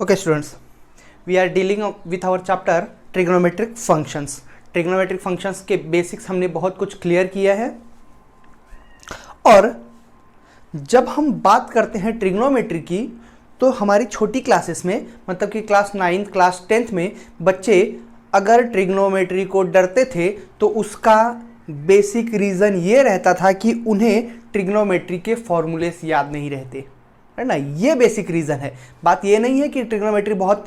Okay students, we are dealing with our chapter trigonometric functions. Trigonometric functions के basics हमने बहुत कुछ clear किया है। और जब हम बात करते हैं ट्रिग्नोमेट्री की तो हमारी छोटी क्लासेस में मतलब कि क्लास 9th क्लास 10th में बच्चे अगर ट्रिग्नोमेट्री को डरते थे तो उसका बेसिक रीज़न ये रहता था कि उन्हें ट्रिग्नोमेट्री के फॉर्मूलेस याद नहीं रहते, है ना। ये बेसिक रीज़न है। बात ये नहीं है कि ट्रिग्नोमेट्री बहुत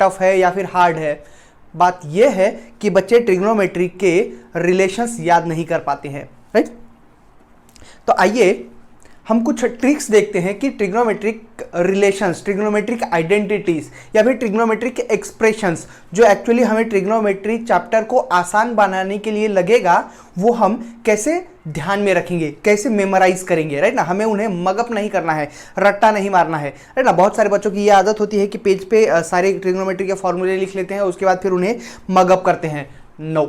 टफ है या फिर हार्ड है। बात ये है कि बच्चे ट्रिग्नोमेट्री के रिलेशंस याद नहीं कर पाते हैं, राइट। तो आइए हम कुछ ट्रिक्स देखते हैं कि ट्रिग्नोमेट्रिक रिलेशंस, ट्रिग्नोमेट्रिक आइडेंटिटीज या फिर ट्रिग्नोमेट्रिक एक्सप्रेशंस जो एक्चुअली हमें ट्रिग्नोमेट्री चैप्टर को आसान बनाने के लिए लगेगा वो हम कैसे ध्यान में रखेंगे, कैसे मेमोराइज करेंगे, राइट ना। हमें उन्हें मगअप नहीं करना है, रट्टा नहीं मारना है, राइट ना। बहुत सारे बच्चों की ये आदत होती है कि पेज पे सारे ट्रिग्नोमेट्री के फॉर्मूले लिख लेते हैं, उसके बाद फिर उन्हें मगअप करते हैं। No,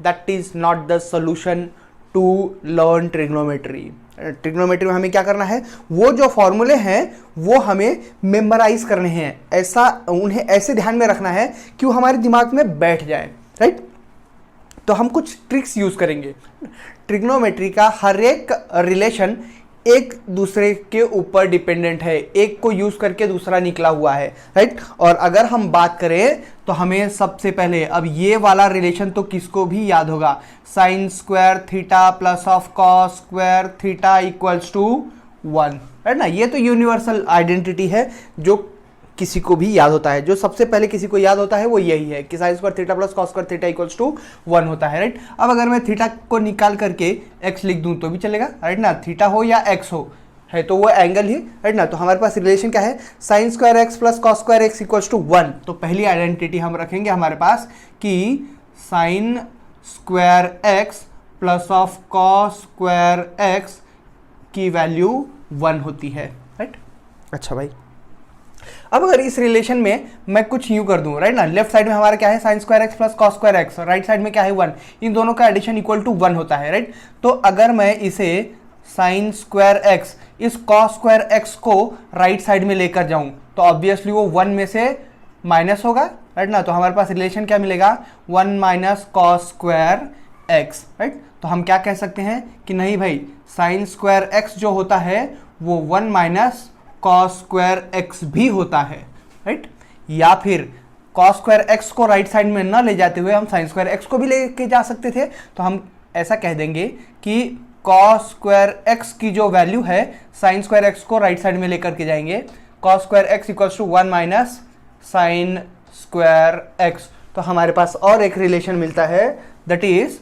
that is not the solution to learn trigonometry. Trigonometry में हमें क्या करना है, वो जो फॉर्मूले हैं वो हमें मेमोराइज करने हैं, ऐसा उन्हें ऐसे ध्यान में रखना है कि वो हमारे दिमाग में बैठ जाए, राइट। तो हम कुछ ट्रिक्स यूज करेंगे। ट्रिग्नोमेट्री का हर एक रिलेशन एक दूसरे के ऊपर डिपेंडेंट है, एक को यूज करके दूसरा निकला हुआ है, राइट। और अगर हम बात करें तो हमें सबसे पहले अब ये वाला रिलेशन तो किसको भी याद होगा, sine square theta plus of cos square theta equals to 1, right ना। ये तो यूनिवर्सल आइडेंटिटी है जो किसी को भी याद होता है। जो सबसे पहले किसी को याद होता है वो यही है कि sine square theta plus cos square theta equals to 1 होता है, राइट। अब अगर मैं थीटा को निकाल करके x लिख दूं तो भी चलेगा, राइट ना। थीटा हो या x हो, है तो वो एंगल ही, राइट ना। तो हमारे पास रिलेशन क्या है, sine square x plus cos square x equals to 1। तो पहली आइडेंटिटी हम रखेंगे हमारे पास कि sine square x plus of cos square x की वैल्यू 1 होती है, राइट। अच्छा भाई, अब अगर इस रिलेशन में मैं कुछ यूं कर दूं, राइट ना। लेफ्ट साइड में हमारा क्या है, sine square x plus cos square x, right side में क्या है 1, इन दोनों का एडिशन इक्वल टू 1 होता है, राइट। तो अगर मैं इसे साइन स्क्वायर एक्स इस कॉस स्क्वायर एक्स को राइट साइड में लेकर जाऊं तो ऑब्वियसली वो 1 में से माइनस होगा, राइट ना। तो हमारे पास रिलेशन क्या मिलेगा, 1 minus cos square x, right. तो हम क्या कह सकते हैं कि नहीं भाई, साइन स्क्वायर एक्स जो होता है वो 1 माइनस कॉस स्क्वायर एक्स भी होता है, राइट। या फिर कॉस स्क्वायर एक्स को राइट साइड में न ले जाते हुए हम साइन स्क्वायर एक्स को भी लेके जा सकते थे। तो हम ऐसा कह देंगे कि कॉस स्क्वायर एक्स की जो वैल्यू है साइन स्क्वायर एक्स को राइट साइड में लेकर के जाएंगे, cos square x equals to 1 minus sine square x. तो हमारे पास और एक रिलेशन मिलता है, that is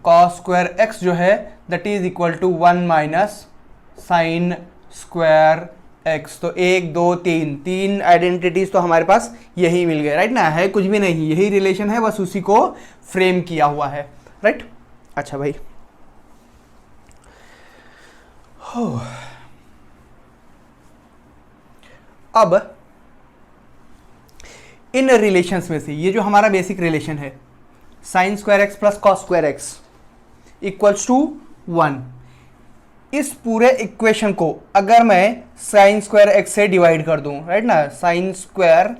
cos square x जो है that is equal to 1 minus sine square x. तो 1 2 3 आइडेंटिटीज तो हमारे पास यही मिल गए, राइट ना। है कुछ भी नहीं, यही रिलेशन है, बस उसी को फ्रेम किया हुआ है, राइट। अच्छा भाई, अब इन रिलेशंस में से ये जो हमारा बेसिक रिलेशन है sine square x plus cos square x equals to 1, इस पूरे इक्वेशन को अगर मैं साइन स्क्वायर एक्स से डिवाइड कर दूं, राइट ना, साइन स्क्वायर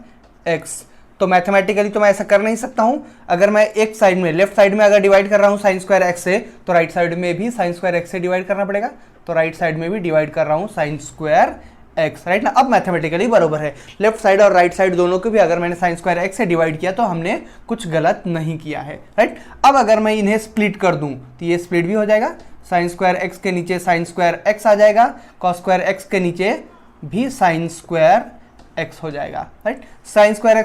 एक्स, तो मैथमेटिकली तो मैं ऐसा कर नहीं सकता हूं। अगर मैं एक साइड में लेफ्ट साइड में अगर डिवाइड कर रहा हूं साइन स्क्वायर एक्स से तो राइट साइड में भी साइन स्क्वायर एक्स से डिवाइड करना पड़ेगा। तो राइट साइड में भी डिवाइड कर रहा हूं साइन स्क्वायर एक्स, राइट ना। अब मैथमेटिकली बरोबर है, लेफ्ट साइड और राइट साइड दोनों को भी अगर मैंने साइन स्क्वायर एक्स से डिवाइड किया तो हमने कुछ गलत नहीं किया है, राइट। अब अगर मैं इन्हें स्प्लिट कर दूं तो ये स्प्लिट भी हो जाएगा, साइन स्क्वायर एक्स के नीचे साइन स्क्वायर एक्स आ जाएगा, कॉस स्क्वायर एक्स के नीचे भी साइन स्क्वायर एक्स हो जाएगा, right. Sign square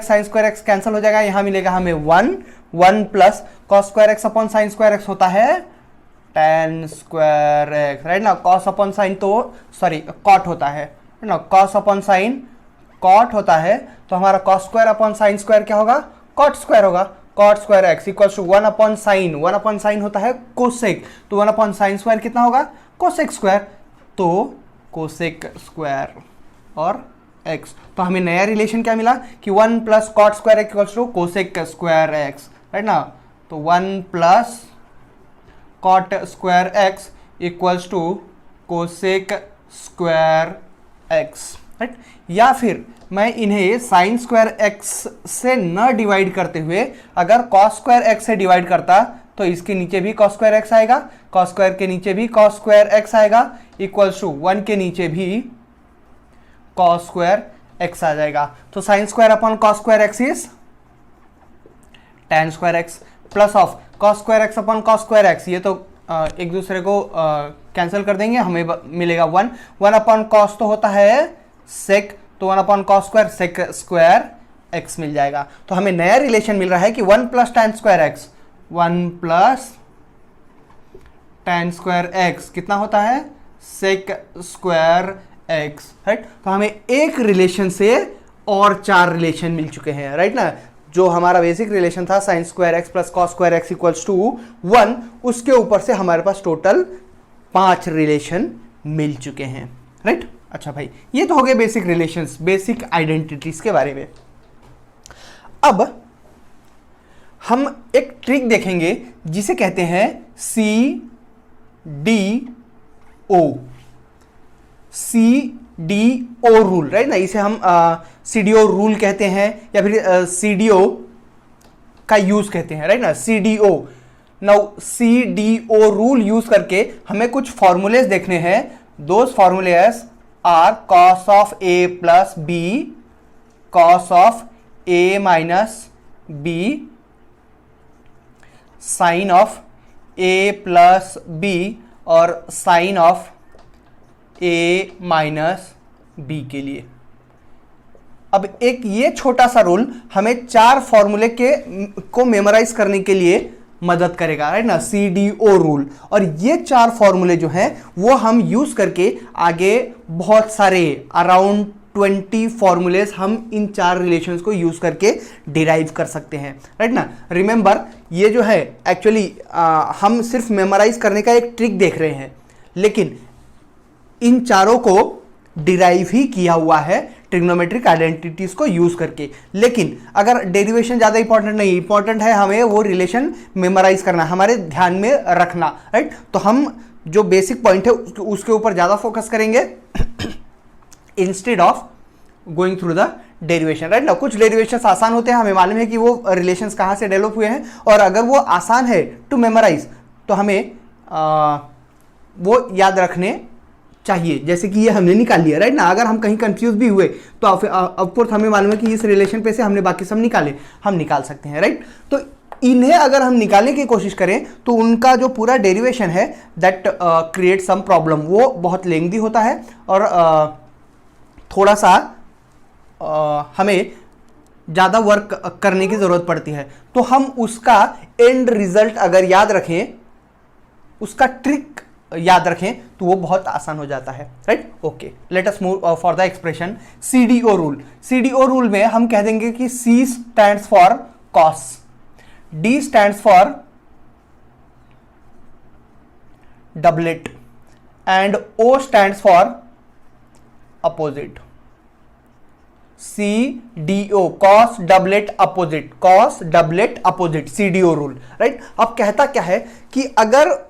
x cancel हो जाएगा, यहां मिलेगा हमें 1 plus cos square x upon sine square x होता है tan स्क्वायर एक्स, राइट ना। कॉस अपॉन साइन तो सॉरी कॉट होता है ना, कॉस अपॉन साइन कॉट होता है। तो हमारा cos square upon sine square क्या होगा, कॉट स्क्वायर होगा। Cot square x equals to 1 upon sine होता है कोसेक, तो 1 अपॉन साइन स्क्वायर कितना होगा, कोसेक स्क्वायर। तो कोसेक स्क्वायर और एक्स, तो हमें नया रिलेशन क्या मिला कि 1 plus cot square x equals to cosec square x, right ना। तो 1 plus cot square x equals to cosec square x, right. या फिर मैं इन्हें साइन स्क्वायर एक्स से न डिवाइड करते हुए अगर कॉस स्क्वायर एक्स से डिवाइड करता तो इसके नीचे भी कॉस स्क्वायर एक्स आएगा, कॉस स्क्वायर के नीचे भी कॉस स्क्वायर एक्स आएगा, इक्वल्स टू 1 के नीचे भी कॉस स्क्वायर एक्स आ जाएगा। तो sine square upon cos square x is tan square x plus of cos square x upon cos square x, ये तो एक दूसरे को कैंसिल कर देंगे, हमें मिलेगा 1 अपॉन कॉस तो होता है सेक, तो 1 upon cos square sec square X मिल जाएगा। तो हमें नया रिलेशन मिल रहा है कि 1 plus tan square x, 1 plus tan square x कितना होता है सेक स्क्वायर एक्स, राइट। तो हमें एक रिलेशन से और 4 रिलेशन मिल चुके हैं, राइट ना। जो हमारा बेसिक रिलेशन था sine square x plus cos square x equals to 1, उसके ऊपर से हमारे पास टोटल 5 रिलेशन मिल चुके हैं, राइट। अच्छा भाई, ये तो हो गए बेसिक रिलेशंस, बेसिक आइडेंटिटीज के बारे में। अब हम एक ट्रिक देखेंगे जिसे कहते हैं CDO रूल, राइट ना। इसे हम CDO रूल कहते हैं या फिर CDO का यूज कहते हैं, राइट ना। CDO now CDO rule use करके हमें कुछ फॉर्मूलेज देखने हैं। Those formulae are cos of A plus B, cos of A minus B, sine of A plus B और sine of A minus B के लिए। अब एक ये छोटा सा रूल हमें 4 फॉर्मूले को मेमोराइज करने के लिए मदद करेगा, राइट ना, CDO रूल। और ये 4 फॉर्मूले जो हैं वो हम यूज करके आगे बहुत सारे अराउंड 20 फॉर्मूलेज हम इन 4 रिलेशंस को यूज करके डिराइव कर सकते हैं, राइट ना। रिमेंबर, ये जो है एक्चुअली हम सिर्फ मेमोराइज करने का एक ट्रिक देख रहे हैं, लेकिन इन चारों को डिराइव ही किया हुआ है ट्रिग्नोमेट्रिक आइडेंटिटीज को यूज करके। लेकिन अगर डेरिवेशन ज्यादा इंपॉर्टेंट नहीं, इंपॉर्टेंट है हमें वो रिलेशन मेमोराइज करना, हमारे ध्यान में रखना, राइट। तो हम जो बेसिक पॉइंट है उसके ऊपर ज्यादा फोकस करेंगे instead of going through the derivation, right ना। कुछ डेरिवेशंस आसान होते हैं, हमें मालूम है कि वो रिलेशंस कहाँ से डेवलप हुए हैं, और अगर वो आसान है टू मेमोराइज तो हमें वो याद रखने चाहिए, जैसे कि ये हमने निकाल लिया, राइट ना। अगर हम कहीं कंफ्यूज भी हुए तो ऑफकोर्स हमें मालूम है कि इस रिलेशन पे से हमने बाकी सब निकाले, हम निकाल सकते हैं, राइट। तो इन्हें अगर हम निकालने की कोशिश करें तो उनका जो पूरा डेरिवेशन है दैट क्रिएट सम प्रॉब्लम, वो बहुत लेंथी होता है और थोड़ा सा हमें ज़्यादा वर्क करने की ज़रूरत पड़ती है। तो हम उसका एंड रिजल्ट अगर याद रखें, उसका ट्रिक याद रखें तो वो बहुत आसान हो जाता है, right. Okay, let us move for the expression CDO rule. CDO rule में हम कह देंगे कि C stands for cos, D stands for doublet and O stands for opposite. CDO cos doublet opposite, cos doublet opposite, CDO rule, right. अब कहता क्या है कि अगर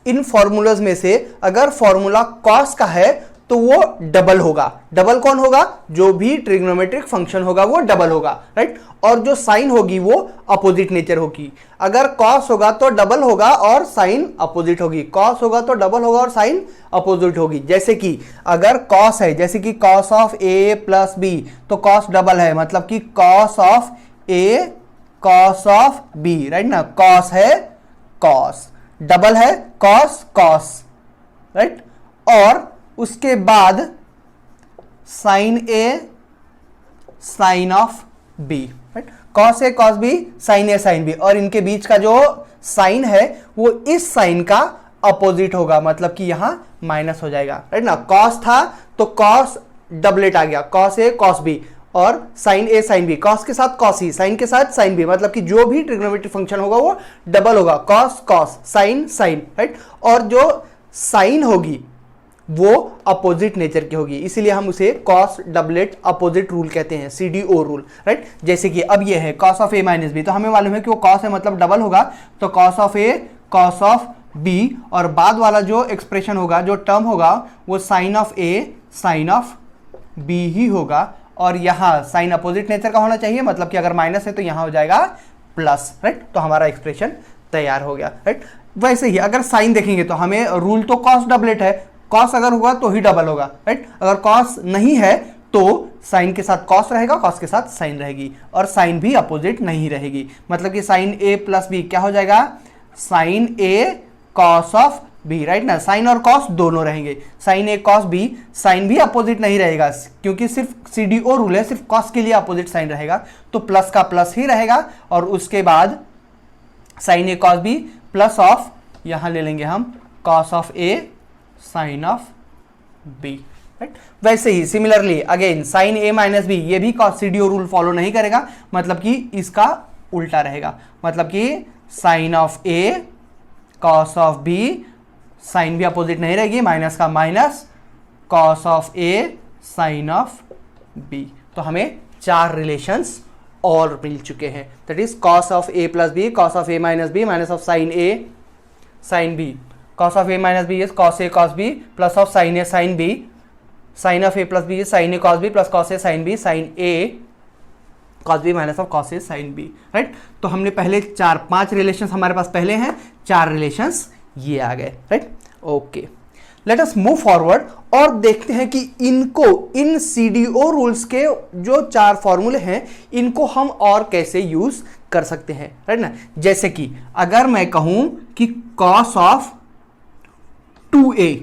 इन फॉर्मूलाज में से अगर फॉर्मूला कॉस का है तो वो डबल होगा। डबल कौन होगा? जो भी ट्रिग्नोमेट्रिक फंक्शन होगा वो डबल होगा, राइट। और जो साइन होगी वो अपोजिट नेचर होगी। अगर कॉस होगा तो डबल होगा और साइन अपोजिट होगी, कॉस होगा तो डबल होगा और साइन अपोजिट होगी। जैसे कि अगर कॉस है, जैसे कि cos of A plus B, तो कॉस डबल है, मतलब कि cos of A cos of B, right ना। कॉस है कॉस, डबल है कॉस कॉस, राइट। और उसके बाद sine A sine of B, right. Cos A cos B sine A sine B, और इनके बीच का जो साइन है वो इस साइन का अपोजिट होगा, मतलब कि यहां माइनस हो जाएगा, राइट ना। कॉस था तो कॉस डबलेट आ गया, कॉस A कॉस B, और sine A sine B, cos के साथ कॉस ही, साइन के साथ साइन B, मतलब कि जो भी ट्रिग्नोमेट्रिक फंक्शन होगा वो डबल होगा, cos cos sine sine, right. और जो साइन होगी वो अपोजिट नेचर की होगी, इसीलिए हम उसे कॉस डबलेट अपोजिट रूल कहते हैं, CDO रूल, राइट। जैसे कि अब ये है cos of A minus B, तो हमें मालूम है कि वो कॉस है मतलब डबल होगा, तो cos of A cos of B, और बाद वाला जो एक्सप्रेशन होगा, जो टर्म होगा, वो sine of A sine of B ही होगा, और यहाँ साइन अपोजिट नेचर का होना चाहिए, मतलब कि अगर माइनस है तो यहाँ हो जाएगा प्लस, राइट। तो हमारा एक्सप्रेशन तैयार हो गया, राइट। वैसे ही अगर साइन देखेंगे तो हमें रूल तो कॉस डबलेट है, कॉस अगर हुआ तो ही डबल होगा, राइट। अगर कॉस नहीं है तो साइन के साथ कॉस रहेगा, कॉस के साथ साइन रहेगी, और साइन भी अपोजिट नहीं रहेगी, मतलब कि साइन ए प्लस बी क्या हो जाएगा, sine A cos of B, right ना। साइन और कॉस दोनों रहेंगे, sine A cos B, sine भी अपोजिट नहीं रहेगा क्योंकि सिर्फ सीडीओ रूल है, सिर्फ कॉस के लिए अपोजिट साइन रहेगा, तो प्लस का प्लस ही रहेगा, और उसके बाद sine A cos B plus of, यहां ले लेंगे हम cos of A sine of B, right. वैसे ही similarly again sine A minus B, ये भी कॉस सीडीओ रूल फॉलो नहीं करेगा, मतलब कि इसका उल्टा रहेगा, मतलब कि sine of A cos of B, sine भी अपोजिट नहीं रहेगी, माइनस का minus, cos of A sine of B. तो हमें 4 रिलेशंस और मिल चुके हैं, that is cos of A plus B, cos of A minus B, minus of sine A sine B, cos of A minus B is cos A cos B, plus of sine A sine B, sine of A plus B is sine A cos B, plus cos A sine B, sine A cos B minus of cos A sine B, right. तो हमने पहले 5 relations हमारे पास पहले हैं, 4 relations ये आ गए, right. Okay, let us move forward और देखते हैं कि इनको, इन सीडीओ रूल्स के जो 4 फॉर्मूले हैं, इनको हम और कैसे यूज कर सकते हैं, राइट ना। जैसे कि अगर मैं कहूं कि कॉस ऑफ 2a,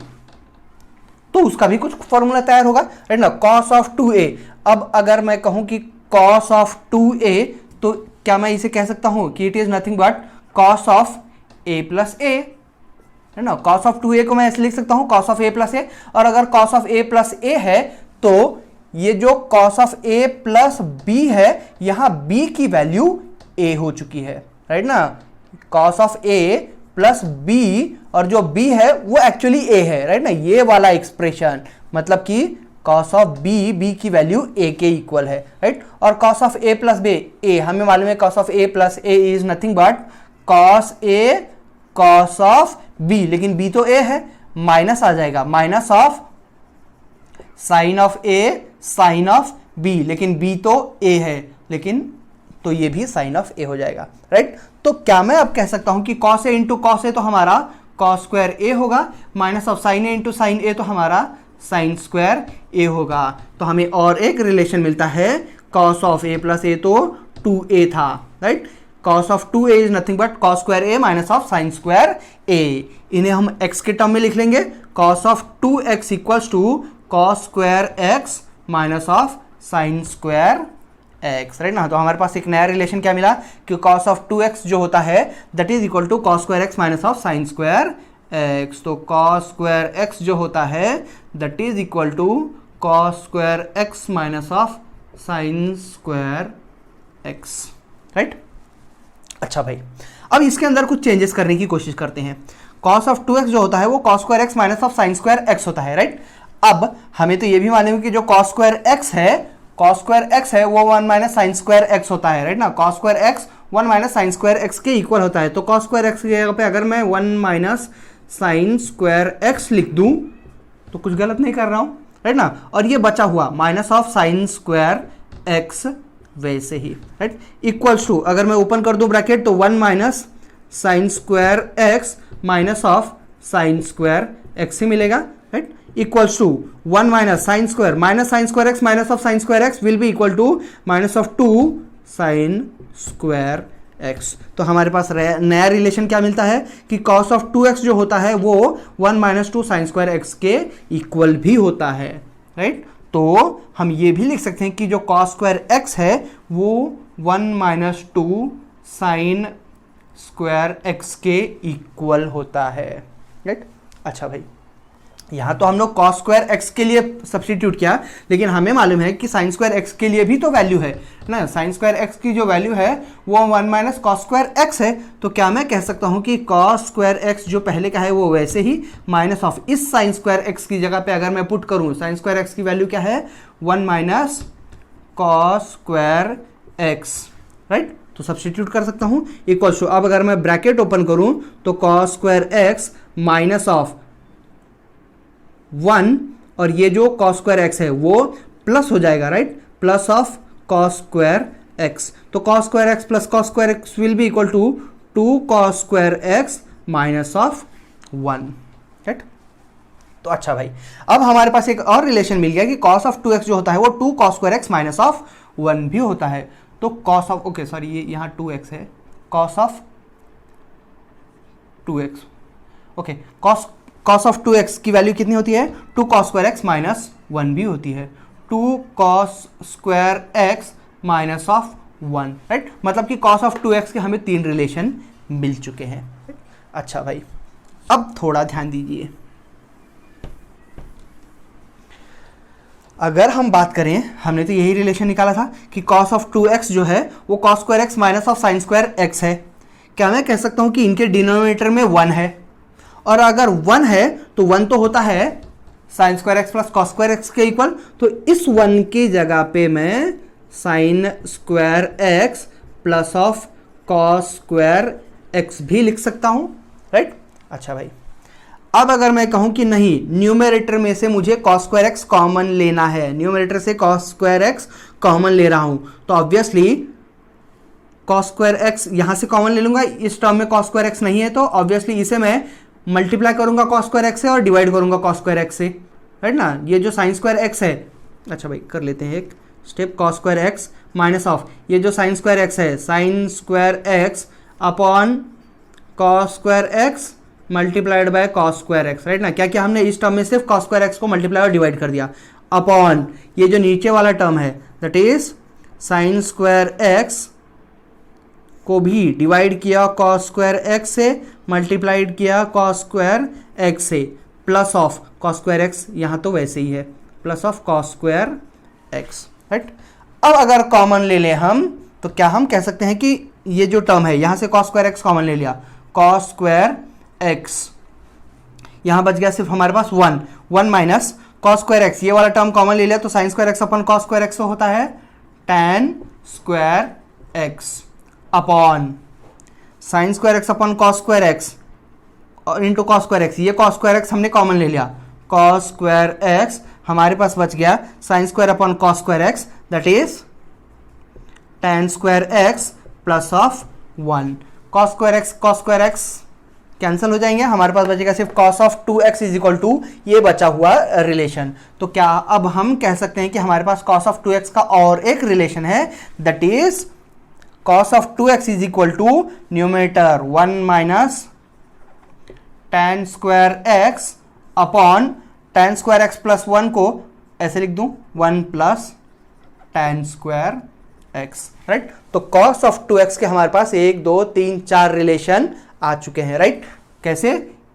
तो उसका भी कुछ फॉर्मूला तैयार होगा, राइट ना, कॉस ऑफ 2a। अब अगर मैं कहूं कि कॉस ऑफ 2a, तो क्या मैं इसे कह सकता हूं कि it is nothing but cos of a plus a, है ना। कॉस ऑफ 2a को मैं ऐसे लिख सकता हूं cos of a plus a, और अगर cos of a plus a है तो ये जो cos of a plus b है, यहां b की वैल्यू a हो चुकी है, राइट ना। Cos of a plus b, और जो b है वो एक्चुअली a है, राइट ना, ये वाला एक्सप्रेशन, मतलब कि कॉस ऑफ b की वैल्यू a के इक्वल है, राइट। और cos of a plus b, a हमें मालूम है cos of a plus a is nothing but cos a cos of b, लेकिन b तो a है, माइनस आ जाएगा, minus of sine of a sine of b, लेकिन b तो a है, लेकिन तो ये भी साइन ऑफ a हो जाएगा, राइट। तो क्या मैं अब कह सकता हूं कि cos a into cos A तो हमारा cos स्क्वायर a होगा, minus of sign a into sine a तो हमारा साइन स्क्वायर a होगा। तो हमें और एक रिलेशन मिलता है, cos of a plus a तो 2a था, right. cos of 2a is nothing but cos square a minus of sine square a। इन्हें हम x के टर्म में लिख लेंगे, cos of 2x equals to cos square x minus of sine square x, right ना। तो हमारे पास एक नया रिलेशन क्या मिला कि cos ऑफ 2x जो होता है that is equal to cos square x minus of sine square x। तो cos स्क्वायर x जो होता है that is equal to cos square x minus of sine square x, right. अच्छा भाई, अब इसके अंदर कुछ चेंजेस करने की कोशिश करते हैं। cos ऑफ 2x जो होता है वो cos square x minus of sine square x होता है, राइट। अब हमें तो ये भी मालूम है कि जो cos स्क्वायर x है, cos स्क्वायर x है वो 1 माइनस साइन स्क्वायर x होता है, राइट ना। cos square x 1 minus sine square x के इक्वल होता है। तो cos स्क्वायर x की जगह पे अगर मैं 1 माइनस साइन स्क्वायर x लिख दूं तो कुछ गलत नहीं कर रहा हूं, राइट ना। और ये बचा हुआ minus of sine square x वैसे ही, राइट, इक्वल्स टू, अगर मैं ओपन कर दूं ब्रैकेट तो 1 minus sine square x minus of sine square x ही मिलेगा, right, equals to 1 minus sine square x minus of sine square x will be equal to minus of 2 sine square x। तो हमारे पास नया relation क्या मिलता है कि cos of 2x जो होता है वो 1 माइनस 2 साइन स्क्वायर x के इक्वल भी होता है, राइट। तो हम ये भी लिख सकते हैं कि जो cos स्क्वायर x है वो 1 माइनस 2 साइन स्क्वायर x के इक्वल होता है, राइट। अच्छा भाई, यहाँ तो हम लोग cos स्क्वायर x के लिए सब्स्टिट्यूट किया, लेकिन हमें मालूम है कि साइन स्क्वायर x के लिए भी तो वैल्यू है ना। साइन स्क्वायर x की जो वैल्यू है वो 1 माइनस cos स्क्वायर x है। तो क्या मैं कह सकता हूँ कि cos स्क्वायर x जो पहले का है वो वैसे ही माइनस ऑफ इस साइन स्क्वायर x की जगह पे अगर मैं पुट करूँ, साइन स्क्वायर x की वैल्यू क्या है 1 minus cos square x, right. तो सब्स्टिट्यूट कर सकता हूँ इक्वल टू, अब अगर मैं ब्रैकेट ओपन करूँ तो cos square x minus of 1 और ये जो cos स्क्वायर x है वो प्लस हो जाएगा, right. Plus of cos square x. तो cos square x plus cos square X will be equal to 2 cos square X minus of 1, right. तो अच्छा भाई, अब हमारे पास एक और रिलेशन मिल गया कि कॉस ऑफ 2x जो होता है वो 2 cos square X minus of 1 भी होता है। तो कॉस ऑफ, ओके सॉरी, ये यहाँ 2x है, cos of 2x, okay, cos of 2x की वैल्यू कितनी होती है? 2 कॉस स्क्वायर एक्स माइनस 1 भी होती है, 2 cos square X minus of 1, right. मतलब कि कॉस ऑफ 2x के हमें 3 रिलेशन मिल चुके हैं। अच्छा भाई, अब थोड़ा ध्यान दीजिए, अगर हम बात करें, हमने तो यही रिलेशन निकाला था कि कॉस ऑफ 2x जो है वो cos square X minus of sine square x है। क्या मैं कह सकता हूं कि इनके डिनोमिनेटर में 1 है? और अगर 1 है तो 1 तो होता है sine square x plus cos square x के इक्वल, तो इस 1 की जगह पे मैं sine square x plus of cos square x भी लिख सकता हूं, राइट। अच्छा भाई, अब अगर मैं कहूं कि नहीं, न्यूमरेटर में से मुझे कॉस स्क्वायर एक्स कॉमन लेना है, न्यूमरेटर से कॉस स्क्वायर एक्स कॉमन ले रहा हूं, तो ऑब्वियसली कॉस स्क्वायर एक्स यहां से कॉमन ले लूंगा। इस टर्म में कॉस स्क्वायर एक्स नहीं है तो ऑब्वियसली इसे मैं मल्टीप्लाई करूंगा कॉस स्क्वायर एक्स से और डिवाइड करूंगा कॉस स्क्वायर एक्स से, राइट ना। ये जो साइन स्क्वायर एक्स है, अच्छा भाई कर लेते हैं एक step, cos square X minus of ये जो साइन स्क्वायर एक्स है, sine square x upon cos square x multiplied by cos square x, right ना। क्या क्या हमने इस टर्म में सिर्फ कॉस स्क्वायर एक्स को मल्टीप्लाई और डिवाइड कर दिया, अपॉन ये जो नीचे वाला टर्म है that is sine square x को भी डिवाइड किया कॉस स्क्वायर एक्स से, मल्टीप्लाइड किया कॉस स्क्वायर एक्स से, plus of cos square x, यहाँ तो वैसे ही है, plus of cos square x, right. अब अगर कॉमन ले लें हम, तो क्या हम कह सकते हैं कि ये जो टर्म है यहाँ से कॉस स्क्वायर एक्स कॉमन ले लिया, कॉस स्क्वायर एक्स, यहां बच गया सिर्फ हमारे पास 1 माइनस कॉस स्क्वायर एक्स, ये वाला टर्म कॉमन ले लिया तो sign square x upon cos square x होता है tan square x upon sine square x upon cos square x और इंटू कॉस स्क्वायर एक्स, ये कॉस स्क्वायर एक्स हमने कॉमन ले लिया, कॉस स्क्वायर एक्स हमारे पास बच गया sine square upon cos square x that is tan square x plus of 1, cos square x cancel हो जाएंगे, हमारे पास बचेगा सिर्फ cos of 2x is equal to ये बचा हुआ रिलेशन। तो क्या अब हम कह सकते हैं कि हमारे पास cos ऑफ 2x का और एक रिलेशन है that is cos of 2x is equal to numerator 1 minus tan square x upon tan square x plus 1 को ऐसे लिख दूं 1 plus tan square x, right. तो cos ऑफ 2x के हमारे पास 1 2 3 4 रिलेशन आ चुके हैं, राइट। कैसे?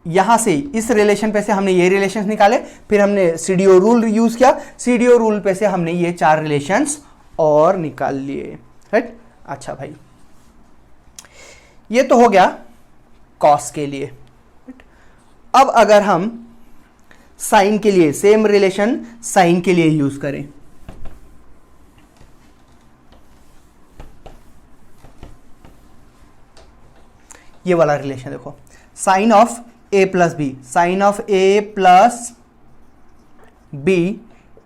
यहां से इस रिलेशन पे से हमने ये रिलेशंस निकाले, फिर हमने सीडीओ रूल यूज किया, सीडीओ रूल पे से हमने ये 4 रिलेशंस और निकाल लिए, राइट। अच्छा भाई, ये तो हो गया कॉस के लिए। अब अगर हम साइन के लिए सेम रिलेशन साइन के लिए यूज करें, ये वाला रिलेशन देखो, sine of A plus B, sine of A plus B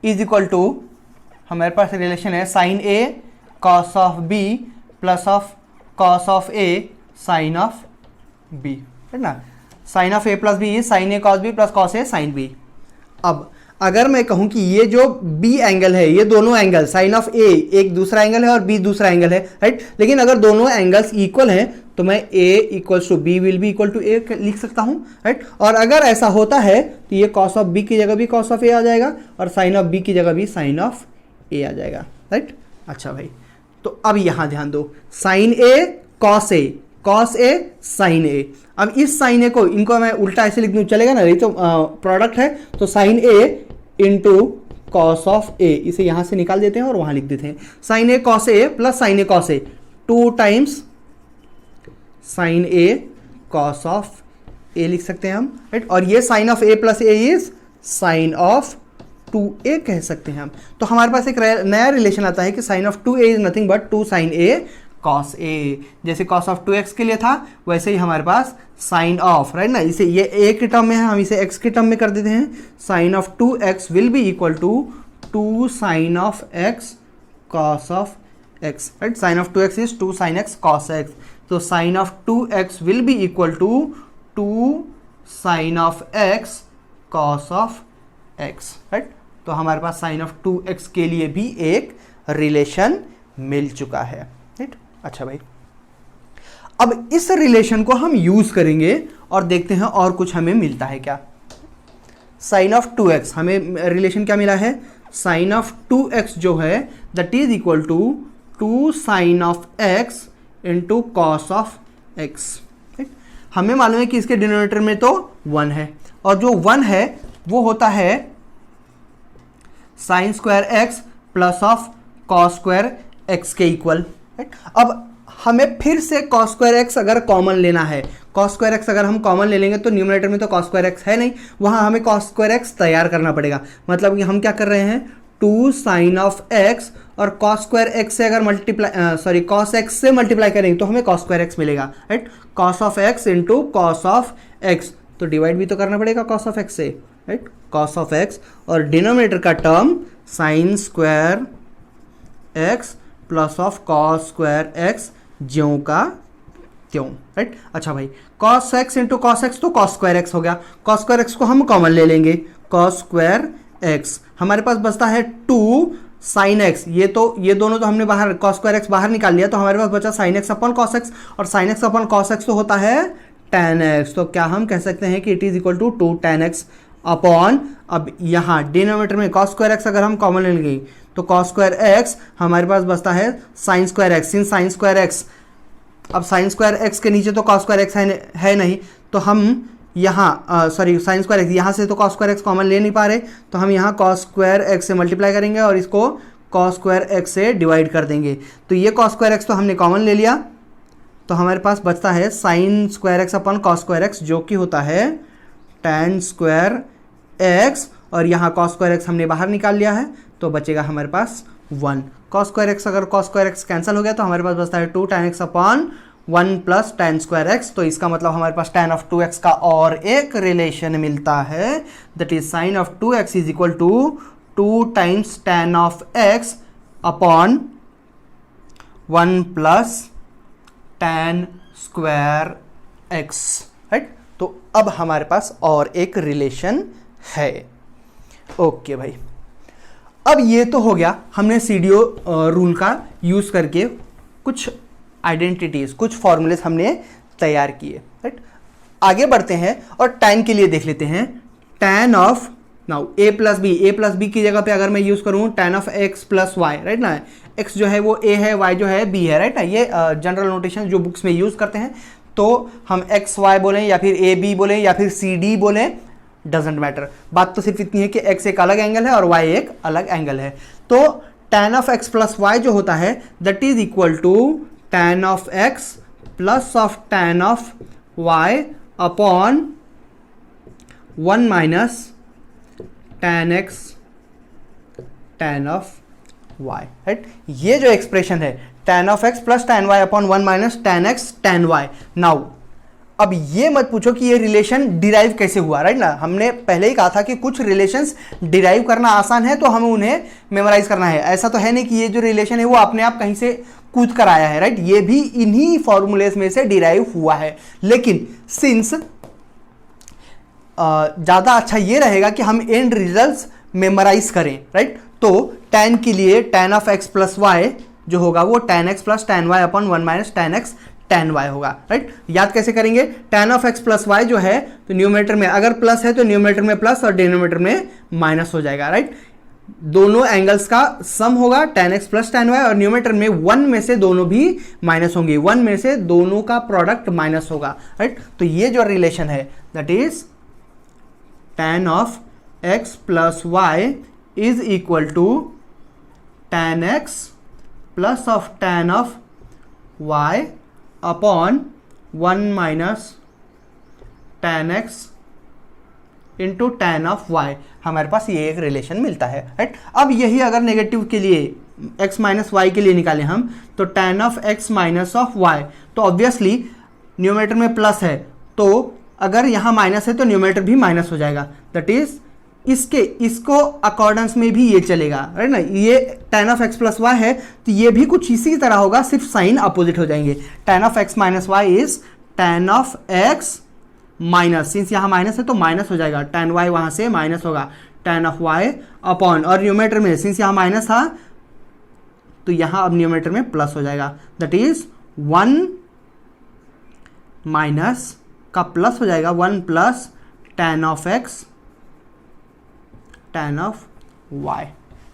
is equal to, हमारे पास रिलेशन है sine A cos of B plus of cos of A sine of B, है ना। Sine of A plus B is sine A cos B plus cos A sine B. अब अगर मैं कहूं कि ये जो बी एंगल है, ये दोनों एंगल साइन ऑफ ए एक दूसरा एंगल है और बी दूसरा एंगल है, राइट। लेकिन अगर दोनों एंगल्स इक्वल हैं तो मैं a equals to B will be equal to A लिख सकता हूं, राइट। और अगर ऐसा होता है तो ये कॉस ऑफ बी की जगह भी कॉस ऑफ ए आ जाएगा और साइन ऑफ बी की जगह भी साइन ऑफ ए आ जाएगा, राइट। अच्छा भाई, तो अब यहां ध्यान दो, sine A cos A sign ए। अब इस साइन ए को, इनको मैं उल्टा ऐसे लिख दूं, चलेगा ना, ये तो प्रोडक्ट है, तो sine A into cos of A, इसे यहां से निकाल देते हैं और वहां लिख देते हैं sine A cos A plus sine A cos A, 2 times sine A cos of A लिख सकते हैं हम, राइट। और ये sine of A plus A is sine of 2a कह सकते हैं हम। तो हमारे पास एक नया रिलेशन आता है कि sine of 2a is nothing but 2 sine A cos A. जैसे कॉस ऑफ 2x के लिए था वैसे ही हमारे पास साइन ऑफ, राइट ना, इसे ये a के टर्म में है, हम इसे x के टर्म में कर देते हैं, sine of 2x will be equal to 2 sine of x cos of x, right? Sin of 2x is 2 sin x cos x. So sin of 2x will be equal to 2 sin of x cos of x, right? तो हमारे पास sin of 2x के लिए भी एक relation मिल चुका है, right? अच्छा भाई, अब इस रिलेशन को हम यूज करेंगे और देखते हैं और कुछ हमें मिलता है क्या. sin of 2x, हमें रिलेशन क्या मिला है? sin of 2x जो है that is equal to 2 sin of x into cos of x, right? हमें मालूम है कि इसके डिनोमिनेटर में तो 1 है और जो 1 है वो होता है sin square x plus of cos square x के इक्वल, राइट? अब हमें फिर से cos स्क्वायर x अगर कॉमन लेना है, cos स्क्वायर x अगर हम कॉमन ले लेंगे तो न्यूमरेटर में तो cos स्क्वायर x है नहीं, वहां हमें cos स्क्वायर x तैयार करना पड़ेगा. मतलब कि हम क्या कर रहे हैं, 2 sin ऑफ x और cos स्क्वायर x से अगर cos x से मल्टीप्लाई करेंगे तो हमें cos स्क्वायर x मिलेगा, right? cos of x into cos of x, तो डिवाइड भी तो करना पड़ेगा cos ऑफ x से, राइट? cos ऑफ x और डिनोमिनेटर का term sin square x plus of cos square x ज्यों का त्यों, राइट? अच्छा भाई, cos x into cos x तो cos स्क्वायर x हो गया. cos स्क्वायर x को हम कॉमन ले लेंगे, cos स्क्वायर x हमारे पास बचता है 2 sin x. ये दोनों तो हमने बाहर cos स्क्वायर x बाहर निकाल लिया, तो हमारे पास बचा sin x upon cos x और sin x upon cos x तो होता है tan x. तो क्या हम कह सकते हैं कि it is equal to 2 tan x upon, अब यहाँ डिनोमिनेटर में cos स्क्वायर x अगर हम कॉमन ले लेंगे तो cos स्क्वायर x हमारे पास बचता है sin square x. Since sin square x, अब sin स्क्वायर x के नीचे तो cos स्क्वायर x है नहीं, तो हम यहाँ sin स्क्वायर x यहाँ से तो cos स्क्वायर x कॉमन ले नहीं पा रहे, तो हम यहाँ cos स्क्वायर x से मल्टीप्लाई करेंगे और इसको cos स्क्वायर x से डिवाइड कर देंगे. तो ये cos स्क्वायर x तो हमने कॉमन ले लिया, तो हमारे पास बचता है sin square x upon cos square x जो कि होता है tan स्क्वायर x और यहाँ cos स्क्वायर x हमने बाहर निकाल लिया है, तो बचेगा हमारे पास 1. cos स्क्वायर x अगर cos स्क्वायर x कैंसिल हो गया तो हमारे पास बचता है 2 tan x upon 1 plus tan square x. तो इसका मतलब हमारे पास tan ऑफ 2x का और एक रिलेशन मिलता है, that is sin of 2x is equal to 2 times tan of x upon 1 plus tan square x, right? तो अब हमारे पास और एक रिलेशन है. ओके भाई, अब ये तो हो गया, हमने सीडीओ रूल का यूज करके कुछ आइडेंटिटीज, कुछ फॉर्मूलेस हमने तैयार किए, राइट? आगे बढ़ते हैं और tan के लिए देख लेते हैं. tan of now a plus B की जगह पे अगर मैं यूज करूं tan of x plus y, right ना? x जो है वो a है, y जो है b है, राइट ना? ये जनरल नोटेशन जो बुक्स में यूज करते हैं, तो हम x y बोलें या फिर a b बोलें या फिर c d बोलें, डजेंट मैटर. बात तो सिर्फ इतनी है कि x एक अलग एंगल है और y एक अलग एंगल है. तो tan of x plus y जो होता है that is equal to tan of x plus of tan of y upon 1 minus tan x tan of y, right? ये जो एक्सप्रेशन है tan of x plus tan y upon 1 minus tan x tan y. Now अब ये मत पूछो कि ये relation derive कैसे हुआ, राइट ना? हमने पहले ही कहा था कि कुछ रिलेशंस डिराइव करना आसान है तो हमें उन्हें मेमोराइज करना है. ऐसा तो है नहीं कि ये जो रिलेशन है वो अपने आप कहीं से कूद कर आया है, राइट? ये भी इन्हीं फॉर्मूलेस में से डिराइव हुआ है. लेकिन सिंस ज़्यादा अच्छा ये रहेगा कि हम एंड रिजल्ट्स मेमोराइज करें, राइट? तो tan के लिए tan of x plus y जो होगा वो tan x plus tan y upon 1 minus tan x tan y होगा, राइट? याद कैसे करेंगे? tan of x plus y जो है तो न्यूमरेटर में अगर प्लस है तो न्यूमरेटर में प्लस और डिनोमिनेटर में माइनस हो जाएगा, राइट? दोनों एंगल्स का सम होगा tan x plus tan y और न्यूमरेटर में 1 में से दोनों भी माइनस होंगे, 1 में से दोनों का प्रोडक्ट माइनस होगा, राइट? तो ये जो रिलेशन है that is tan of x plus y is equal to tan x plus of tan of y upon 1 minus tan x into tan of y. हमारे पास ये एक रिलेशन मिलता है, राइट? अब यही अगर नेगेटिव के लिए x माइनस वाई के लिए निकालें हम तो tan of x minus of y, तो ऑब्वियसली न्यूमरेटर में प्लस है तो अगर यहाँ माइनस है तो न्यूमरेटर भी माइनस हो जाएगा, दैट इज इसको अकॉर्डेंस में भी ये चलेगा, राइट ना। ये tan of x plus y है तो ये भी कुछ इसी की तरह होगा, सिर्फ साइन अपोजिट हो जाएंगे। tan of x minus y is tan of x minus, since यहाँ माइनस है तो माइनस हो जाएगा, tan y वहां से माइनस होगा, tan ऑफ y अपॉन, और न्यूमेटर में सिंस यहाँ माइनस था तो यहाँ अब न्यूमेटर में प्लस हो जाएगा, दैट इज 1 माइनस का प्लस हो जाएगा 1 plus tan of x tan of y,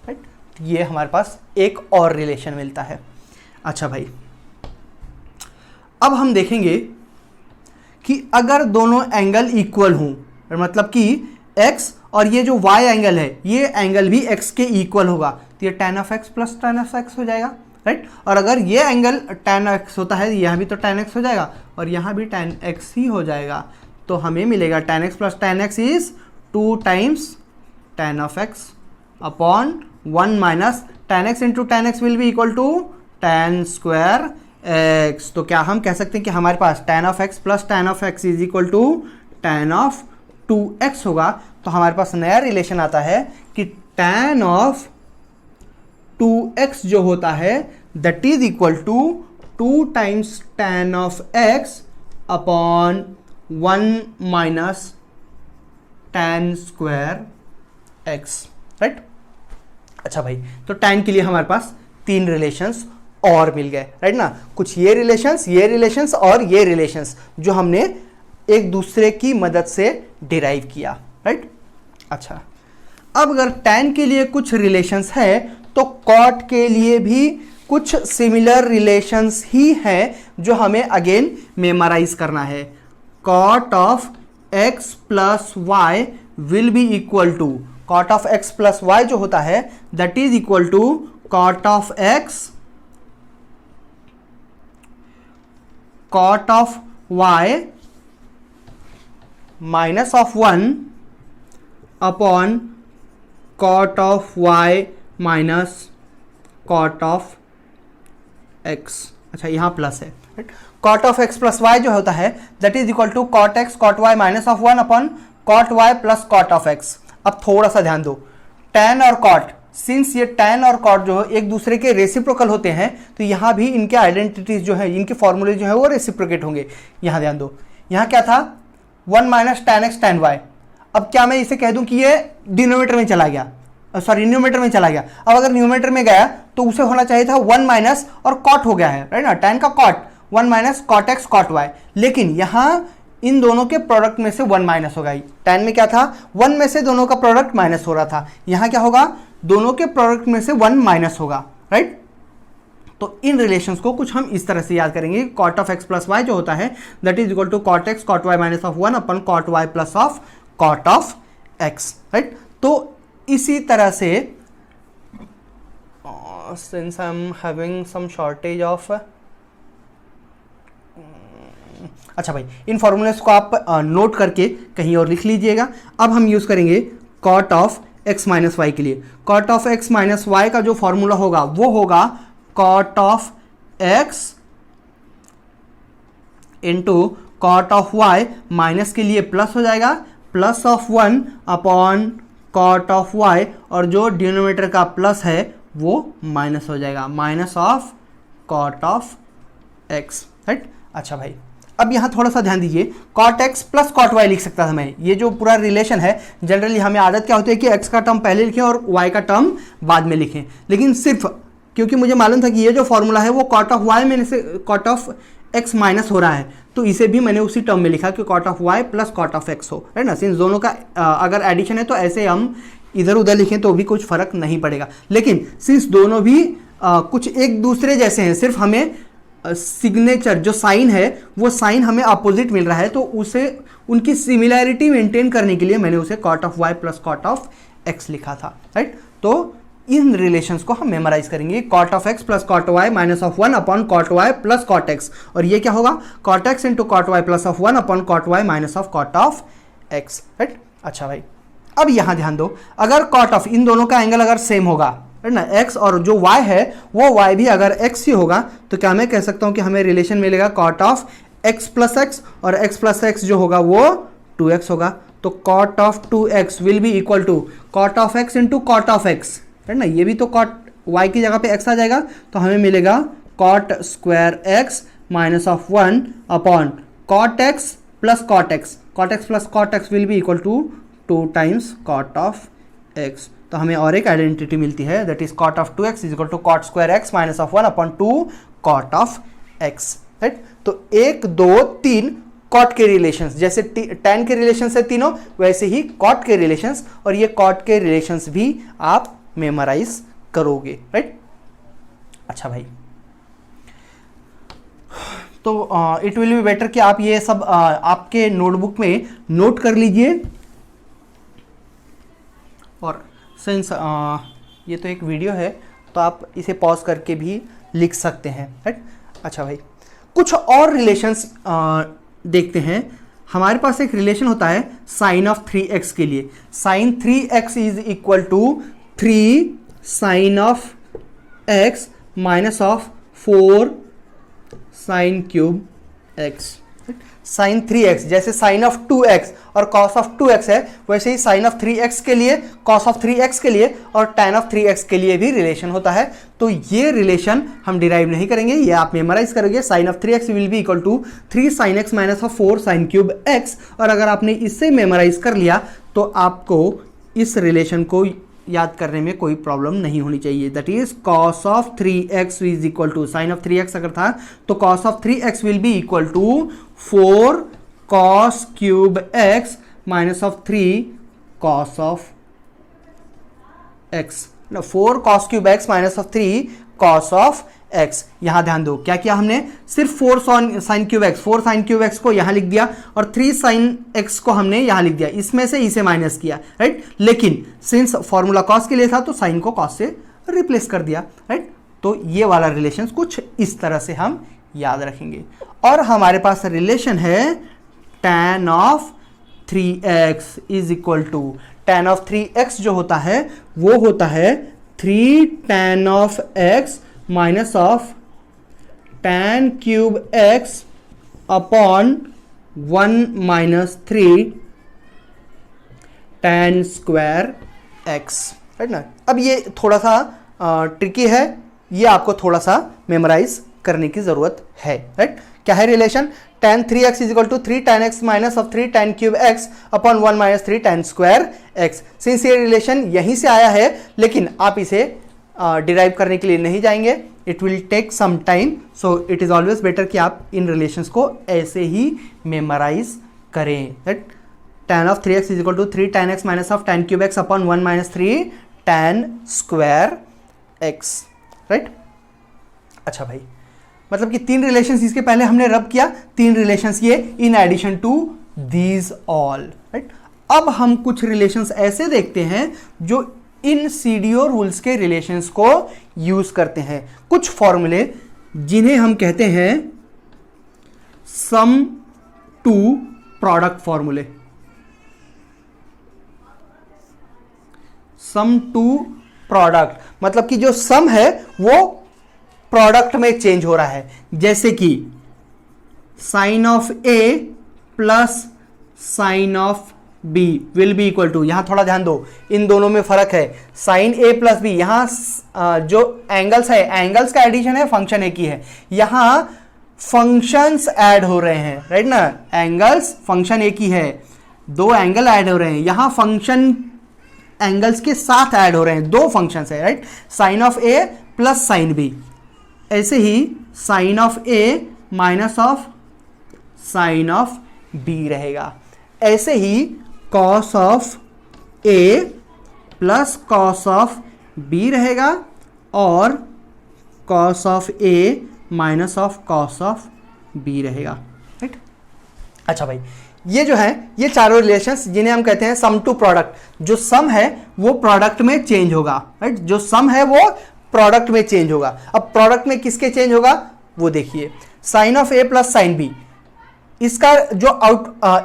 right. ये हमारे पास एक और रिलेशन मिलता है। अच्छा भाई, अब हम देखेंगे कि अगर दोनों एंगल इक्वल हों, मतलब कि x और ये जो y एंगल है ये एंगल भी x के इक्वल होगा तो ये tan of x plus tan of x हो जाएगा, राइट। और अगर ये एंगल tan x होता है यहाँ भी तो tan x हो जाएगा और यहाँ भी tan x ही हो जाएगा, तो हमें मिलेगा tan x plus tan x is 2 times tan of x upon 1 minus tan x into tan x will be equal to tan square x। तो क्या हम कह सकते हैं कि हमारे पास tan of x plus tan of x is equal to tan of 2x होगा। तो हमारे पास नया रिलेशन आता है कि tan of 2x जो होता है that is equal to 2 times tan of x upon 1 minus tan square x, right. अच्छा भाई, तो tan के लिए हमारे पास 3 रिलेशंस और मिल गए, राइट ना। कुछ ये रिलेशंस और ये रिलेशंस जो हमने एक दूसरे की मदद से डिराइव किया, राइट। अच्छा, अब अगर tan के लिए कुछ रिलेशंस है तो cot के लिए भी कुछ सिमिलर रिलेशंस ही हैं जो हमें अगेन मेमोराइज करना है। cot of x plus y will be equal to, cot of x plus y जो होता है that is equal to cot of x cot of y minus of 1 upon cot of y minus cot of x। अच्छा, यहाँ plus है, right. cot of x plus y जो होता है that is equal to cot x cot y minus of 1 upon cot y plus cot of x। अब थोड़ा सा ध्यान दो, tan और cot, सिंस ये tan और cot जो है एक दूसरे के रेसिप्रोकल होते हैं तो यहाँ भी इनके आइडेंटिटीज जो है, इनके फॉर्मूले जो है वो रेसिप्रोकेट होंगे। यहाँ ध्यान दो, यहाँ क्या था 1 minus tan x tan y। अब क्या मैं इसे कह दूं कि ये डिनोमीटर में चला गया, सॉरी न्यूमेटर में चला गया। अब अगर न्यूमेटर में गया तो उसे होना चाहिए था 1 माइनस और cot हो गया है, राइट ना, tan का cot 1 minus cot x cot y। लेकिन यहाँ इन दोनों के प्रोडक्ट में से 1 माइनस होगा। tan में क्या था 1 में से दोनों का प्रोडक्ट माइनस हो रहा था, यहाँ क्या होगा दोनों के प्रोडक्ट में से 1 माइनस होगा, राइट। तो इन रिलेशंस को कुछ हम इस तरह से याद करेंगे, cot of x plus y जो होता है that is equal to cot x cot y minus of 1 upon cot y plus of cot of x, right. तो इसी तरह से since I am having some shortage of, अच्छा भाई, इन formulas को आप नोट करके कहीं और लिख लीजिएगा। अब हम यूज करेंगे cot of x minus y के लिए। cot of x minus y का जो फॉर्मूला होगा वो होगा cot of x into cot of y, minus के लिए प्लस हो जाएगा, plus of 1 upon cot of y, और जो डिनोमिनेटर का प्लस है वो माइनस हो जाएगा, minus of cot of x, right. अच्छा भाई, अब यहाँ थोड़ा सा ध्यान दीजिए, cot x plus cot y लिख सकता था मैं। ये जो पूरा रिलेशन है जनरली हमें आदत क्या होती है कि x का टर्म पहले लिखें और y का टर्म बाद में लिखें, लेकिन सिर्फ क्योंकि मुझे मालूम था कि ये जो फॉर्मूला है वो cot ऑफ y में से cot ऑफ x माइनस हो रहा है, तो इसे भी मैंने उसी टर्म में लिखा कि cot of y plus cot of x हो, है ना। सिंस दोनों का अगर एडिशन है तो ऐसे हम इधर उधर लिखें तो भी कुछ फर्क नहीं पड़ेगा, लेकिन सिंस दोनों भी कुछ एक दूसरे जैसे हैं, सिर्फ हमें सिग्नेचर जो साइन है वो साइन हमें अपोजिट मिल रहा है, तो उसे उनकी सिमिलैरिटी मेंटेन करने के लिए मैंने उसे cot of y plus cot of x लिखा था, राइट। तो इन रिलेशंस को हम मेमोराइज करेंगे, cot of x plus cot y minus of 1 upon cot y plus cot x, और ये क्या होगा cot x into cot y plus of 1 upon cot y minus of cot of x, right. अच्छा भाई, अब यहाँ ध्यान दो, अगर cot ऑफ इन दोनों का एंगल अगर सेम होगा, है ना, x और जो y है वो y भी अगर x ही होगा, तो क्या मैं कह सकता हूँ कि हमें रिलेशन मिलेगा cot of x plus x, और x प्लस x जो होगा वो 2x होगा। तो cot of 2x will be equal to cot of x into cot of x, है ना, ये भी तो कॉट y की जगह पे x आ जाएगा, तो हमें मिलेगा cot square x minus of 1 upon cot x plus cot x, cot x plus cot x will be equal to 2 times cot of x। तो हमें और एक आइडेंटिटी मिलती है, that is cot of 2x is equal to cot square x minus of 1 upon 2 cot of x, right. तो 1 2 3 cot के relations, जैसे tan के रिलेशंस है तीनों, वैसे ही कॉट के रिलेशंस, और ये कॉट के रिलेशंस भी आप मेमोराइज करोगे, राइट। अच्छा भाई, तो इट विल बी बेटर कि आप ये सब आपके नोटबुक में नोट कर लीजिए। और सिंस ये तो एक वीडियो है, तो आप इसे पॉज करके भी लिख सकते हैं, राइट। अच्छा भाई, कुछ और रिलेशंस देखते हैं। हमारे पास एक रिलेशन होता है साइन ऑफ 3x के लिए। Sine 3x is equal to 3 sine of x minus of 4 sine cube x। Sine 3x जैसे साइन ऑफ 2x और कॉस ऑफ 2x है, वैसे ही साइन ऑफ 3x के लिए, कॉस ऑफ 3x के लिए और टैन ऑफ 3x के लिए भी रिलेशन होता है। तो ये रिलेशन हम डिराइव नहीं करेंगे, ये आप मेमोराइज करोगे। Sine of 3x will be equal to 3 sine x minus of 4 sine cube x। और अगर आपने इससे मेमोराइज कर लिया तो आपको इस रिलेशन को याद करने में कोई प्रॉब्लम नहीं होनी चाहिए। That is cos of 3x is equal to, sine of 3x अगर था तो cos of 3x will be equal to 4 cos cube x minus of 3 cos of x, 4 cos cube x minus of 3 cos of x। यहां ध्यान दो, क्या किया हमने, सिर्फ 4 sine cube x, 4 sine cube x को यहां लिख दिया और 3 साइन x को हमने यहां लिख दिया, इसमें से इसे माइनस किया, राइट। लेकिन सिंस फॉर्मूला कॉस के लिए था तो साइन को कॉस से रिप्लेस कर दिया, राइट। तो ये वाला रिलेशन कुछ इस तरह से हम याद रखेंगे। और हमारे पास रिलेशन है tan of 3x is equal to, tan of 3x जो होता है वो होता है 3 tan of x minus of tan cube x upon 1 minus 3 tan square x, right ना। अब ये थोड़ा सा ट्रिकी है, ये आपको थोड़ा सा मेमोराइज करने की जरूरत है, राइट। क्या है relation, tan 3x is equal to 3 tan x minus of 3 tan cube x upon 1 minus 3 tan square x। Since ये रिलेशन यहीं से आया है, लेकिन आप इसे डिराइव करने के लिए नहीं जाएंगे, it will take some time, so it is always better कि आप इन रिलेशंस को ऐसे ही मेमोराइज करें, right. tan of 3x is equal to 3 tan x minus of tan cube x upon 1 minus 3 tan square x, right. अच्छा भाई, मतलब कि 3 रिलेशंस इसके पहले हमने रब किया, 3 रिलेशंस ये in addition to these all, right. अब हम कुछ रिलेशंस ऐसे देखते हैं जो इन सीडीओ रूल्स के रिलेशंस को यूज करते हैं। कुछ फॉर्मूले जिन्हें हम कहते हैं सम टू प्रोडक्ट फॉर्मूले। सम टू प्रोडक्ट मतलब कि जो सम है वो प्रोडक्ट में चेंज हो रहा है, जैसे कि sine of A plus sine of B will be equal to, यहां थोड़ा ध्यान दो, इन दोनों में फर्क है। साइन ए प्लस बी, यहां जो एंगल्स है, एंगल्स का एडिशन है, फंक्शन एक ही है। यहां फंक्शंस ऐड हो रहे हैं, राइट ना, एंगल्स फंक्शन एक ही है, 2 एंगल ऐड हो रहे हैं, यहां फंक्शन एंगल्स के साथ ऐड हो रहे हैं, 2 फंक्शंस है, right. Sine of A plus sine B, ऐसे ही sine of A minus of sine of B रहेगा। ऐसे ही cos of A plus cos of B रहेगा और cos of A minus of cos of B रहेगा, right. अच्छा भाई, ये जो है ये चारों रिलेशंस जिन्हें हम कहते हैं सम टू प्रोडक्ट। जो सम है वो प्रोडक्ट में चेंज होगा, राइट। जो सम है वो प्रोडक्ट में चेंज होगा। अब प्रोडक्ट में किसके चेंज होगा वो देखिए, sine of A plus sine B, इसका जो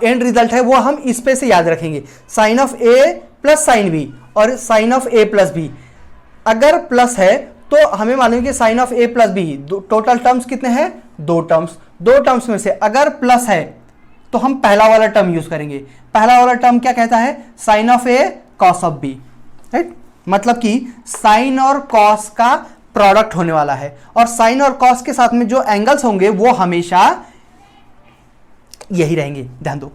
एंड रिजल्ट है वो हम इस पे से याद रखेंगे, sine of A plus sine B और sine of A plus B. अगर प्लस है तो हमें मालूम है कि sine of A plus B, total terms कितने हैं, 2 टर्म्स। 2 टर्म्स में से अगर प्लस है तो हम पहला वाला टर्म यूज करेंगे। पहला वाला टर्म क्या कहता है, sine of A cos of B, right. मतलब कि साइन और कॉस का प्रोडक्ट होने वाला है, और साइन और कॉस के साथ में जो एंगल्स होंगे वो हमेशा यही रहेंगे। ध्यान दो,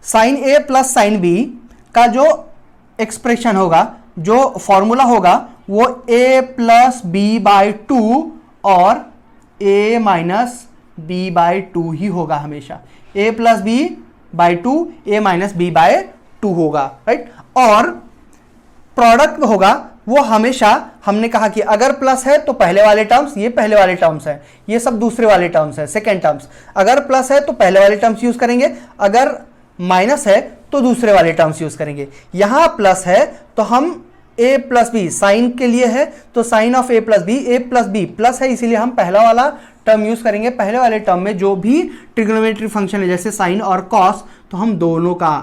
sine A plus sine B का जो एक्सप्रेशन होगा, जो फॉर्मूला होगा, वो a plus B by two और a minus B by two ही होगा हमेशा। a plus B by two, a minus B by two होगा, राइट। और प्रोडक्ट होगा वो हमेशा, हमने कहा कि अगर प्लस है तो पहले वाले टर्म्स, ये पहले वाले टर्म्स है, ये सब दूसरे वाले टर्म्स है, सेकेंड टर्म्स। अगर प्लस है तो पहले वाले टर्म्स यूज करेंगे, अगर माइनस है तो दूसरे वाले टर्म्स यूज करेंगे। यहां प्लस है तो हम a प्लस बी, साइन के लिए है तो sine of a plus B, a plus B plus है, इसीलिए हम पहला वाला टर्म यूज करेंगे। पहले वाले टर्म में जो भी ट्रिग्नोमेट्री फंक्शन है, जैसे साइन और कॉस, तो हम दोनों का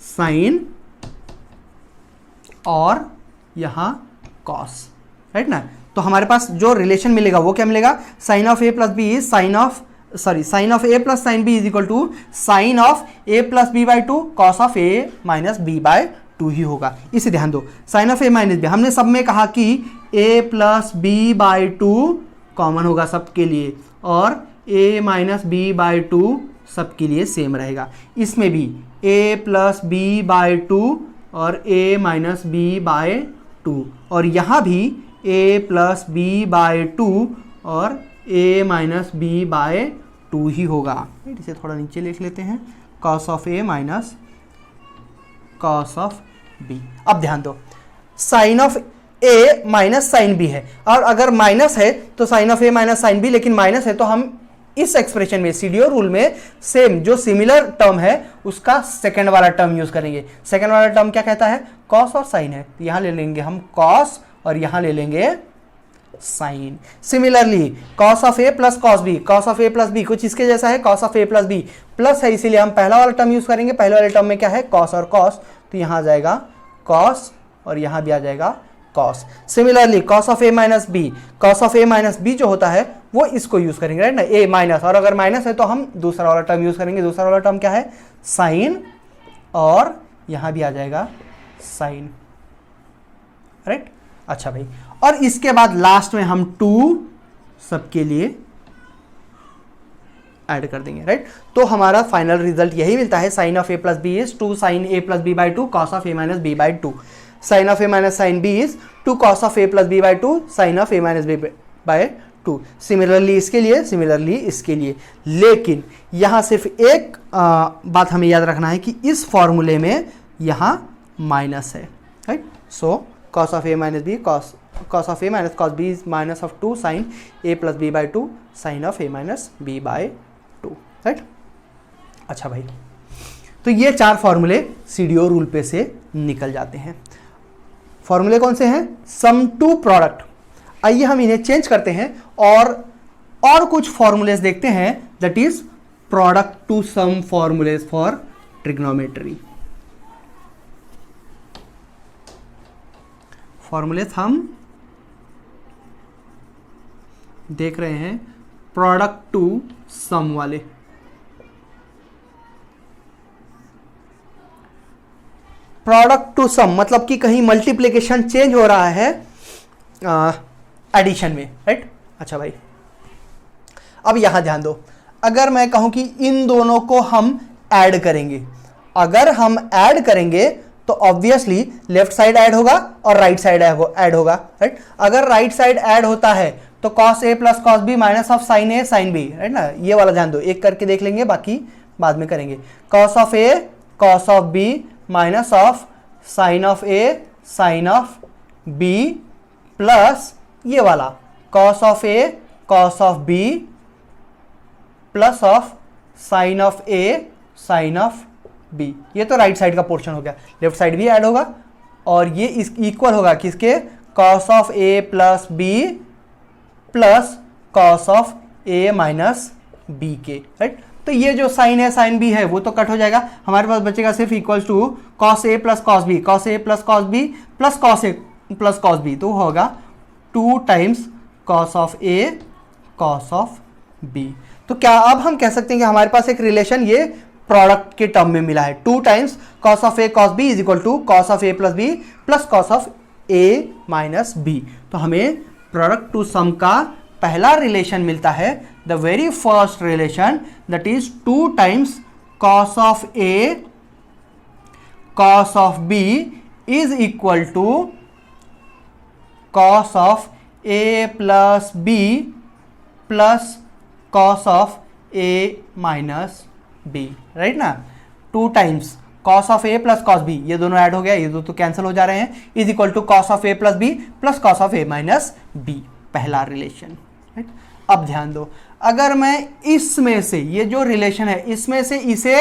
साइन और यहां कॉस, राइट ना। तो हमारे पास जो रिलेशन मिलेगा वो क्या मिलेगा, sine of a plus B is sine of a plus sine b is equal to sine of a plus B by two cos of a minus B by two ही होगा। इसे ध्यान दो, sine of a minus B, हमने सब में कहा कि a plus B by two common होगा सबके लिए, और a minus B by two सबके लिए सेम रहेगा। इसमें भी a plus B by two और a minus B by two, और यहाँ भी a plus B by two और a minus B by two ही होगा। इसे थोड़ा नीचे लिख लेते हैं, cos of a minus cos of b। अब ध्यान दो, sine of a minus sine b है, और अगर माइनस है तो sine of a minus sine b, लेकिन माइनस है तो हम इस एक्सप्रेशन में, सीडीओ रूल में, सेम जो सिमिलर टर्म है उसका सेकंड वाला टर्म यूज करेंगे। सेकंड वाला टर्म क्या कहता है, कॉस और साइन है, तो यहां ले लेंगे हम कॉस और यहां ले लेंगे sine. Similarly cos of A plus cos B, cos of A plus B कुछ इसके जैसा है, cos of A plus B plus है, इसीलिए हम पहला वाला टर्म यूज करेंगे। पहले वाले टर्म में क्या है, कॉस और कॉस, तो यहां आ जाएगा कॉस और यहां भी आ जाएगा cos. Similarly cos of A minus B, cos of A minus B जो होता है वो इसको यूज करेंगे, राइट ना, ए माइनस, और अगर माइनस है तो हम दूसरा वाला टर्म यूज करेंगे। दूसरा वाला टर्म क्या है, साइन, और यहां भी आ जाएगा साइन, राइट। अच्छा भाई, और इसके बाद लास्ट में हम 2 सबके लिए ऐड कर देंगे, राइट। तो हमारा फाइनल रिजल्ट यही मिलता है, sine of A plus B is 2 sine A plus B by 2 cos of A minus B by 2, sine of A minus sine B is 2 cos of A plus B by 2 sine of A minus B by 2। Similarly इसके लिए, similarly इसके लिए। लेकिन यहां सिर्फ एक बात हमें याद रखना है कि इस फॉर्मूले में यहां माइनस है, right. So cos of a minus b, cos of a minus cos b is minus of 2 sin a plus b by 2 sin of a minus b by 2, right. अच्छा भाई, तो ये 4 फॉर्मूले सीडीओ रूल पे से निकल जाते हैं। फॉर्मूले कौन से हैं, सम टू प्रोडक्ट। आइए हम इन्हें चेंज करते हैं और कुछ फॉर्मूलेज देखते हैं, that is product to sum formulas for trigonometry. फॉर्मूले हम देख रहे हैं प्रोडक्ट टू सम वाले। प्रोडक्ट टू सम मतलब कि कहीं मल्टीप्लिकेशन चेंज हो रहा है एडिशन में, राइट। अच्छा भाई, अब यहां ध्यान दो, अगर मैं कहूं कि इन दोनों को हम ऐड करेंगे, अगर हम ऐड करेंगे तो ऑब्वियसली लेफ्ट साइड ऐड होगा और राइट साइड ऐड होगा, राइट। अगर राइट साइड ऐड होता है तो cos a plus cos b minus of sin a sin b, right ना। ये वाला ध्यान दो, एक करके देख लेंगे, बाकी बाद में करेंगे। cos of a cos of b minus of sin of a sin of b plus ये वाला cos of a cos of b plus of sin of a sin of b। ये तो राइट साइड का portion हो गया, left side भी add होगा, और ये इस इक्वल होगा किसके, cos of a plus b plus cos of a minus b के, राइट। तो ये जो साइन है साइन b है वो तो कट हो जाएगा, हमारे पास बचेगा सिर्फ equals to cos a plus cos b, cos a plus cos b plus cos a plus cos b, तो होगा 2 times cos of a cos of b। तो क्या अब हम कह सकते हैं कि हमारे पास एक रिलेशन ये प्रोडक्ट के टर्म में मिला है। 2 times cos of A cos B is equal to cos of A plus B plus cos of A minus B. तो हमें प्रोडक्ट टू सम का पहला रिलेशन मिलता है, the very first relation, that is 2 times cos of A cos of B is equal to cos of A plus B plus cos of A minus B, right ना। 2 times cos of A plus cos B, ये दोनों add हो गया, ये दो तो cancel हो जा रहे हैं, is equal to cos of A plus B plus cos of A minus B, पहला रिलेशन, राइट। अब ध्यान दो, अगर मैं इसमें से, ये जो रिलेशन है इसमें से इसे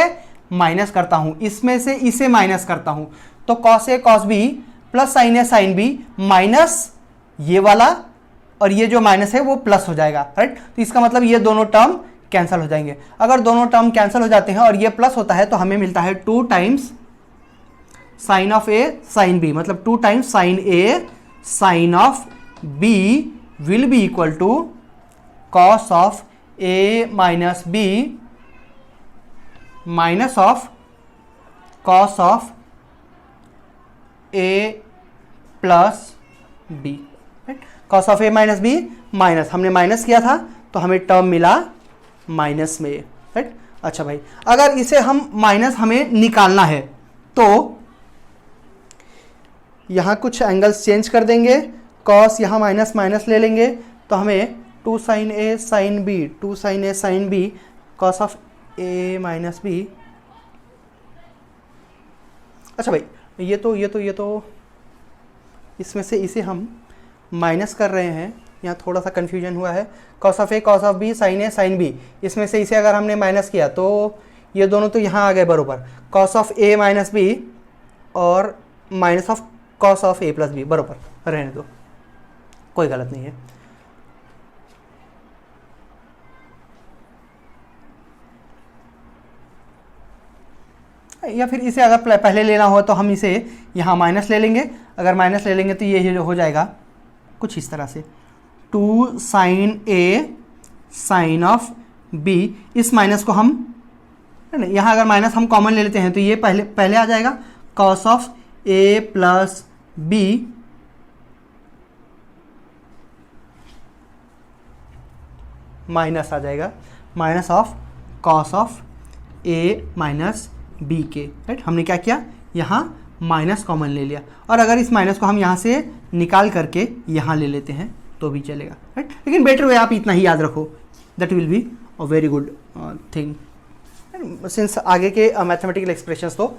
माइनस करता हूं, इसमें से इसे माइनस करता हूं, तो cos A cos B plus sine A sine B minus ये वाला, और ये जो माइनस है वो प्लस हो जाएगा, राइट। तो इसका मतलब ये दोनों टर्म कैंसिल हो जाएंगे। अगर दोनों टर्म कैंसिल हो जाते हैं और ये प्लस होता है तो हमें मिलता है 2 times sine of A sine B, मतलब 2 times sine A sine of B will be equal to cos of A minus B minus of cos of A plus B, right. Cos of A minus B minus, हमने minus किया था तो हमें term मिला minus में, right. अच्छा भाई, अगर इसे हम माइनस हमें निकालना है तो यहां कुछ एंगल्स चेंज कर देंगे, कॉस यहां माइनस माइनस ले लेंगे तो हमें 2 sine A sine B 2 sine A sine B cos of A minus B. अच्छा भाई, ये तो इसमें से इसे हम माइनस कर रहे हैं, यहाँ थोड़ा सा कन्फ्यूजन हुआ है। Cos of A cos of B sine A sine B, इसमें से इसे अगर हमने माइनस किया तो ये दोनों तो यहाँ आ गए बरोबर, cos of A minus B और minus of cos of A plus B, बरोबर रहने दो, कोई गलत नहीं है। या फिर इसे अगर पहले लेना हो तो हम इसे यहाँ माइनस ले लेंगे, अगर माइनस ले लेंगे तो ये हो जाएगा कुछ इस तरह से 2 sine A sine of B. इस माइनस को हम यहाँ अगर माइनस हम कॉमन ले लेते हैं तो ये पहले आ जाएगा cos of A plus B minus आ जाएगा minus of cos of A minus B के, राइट। हमने क्या किया, यहाँ माइनस कॉमन ले लिया, और अगर इस माइनस को हम यहाँ से निकाल करके यहाँ ले लेते हैं तो भी चलेगा, राइट। लेकिन बेटर वे आप इतना ही याद रखो, that will be a very good thing, since आगे के मैथमेटिकल एक्सप्रेशंस तो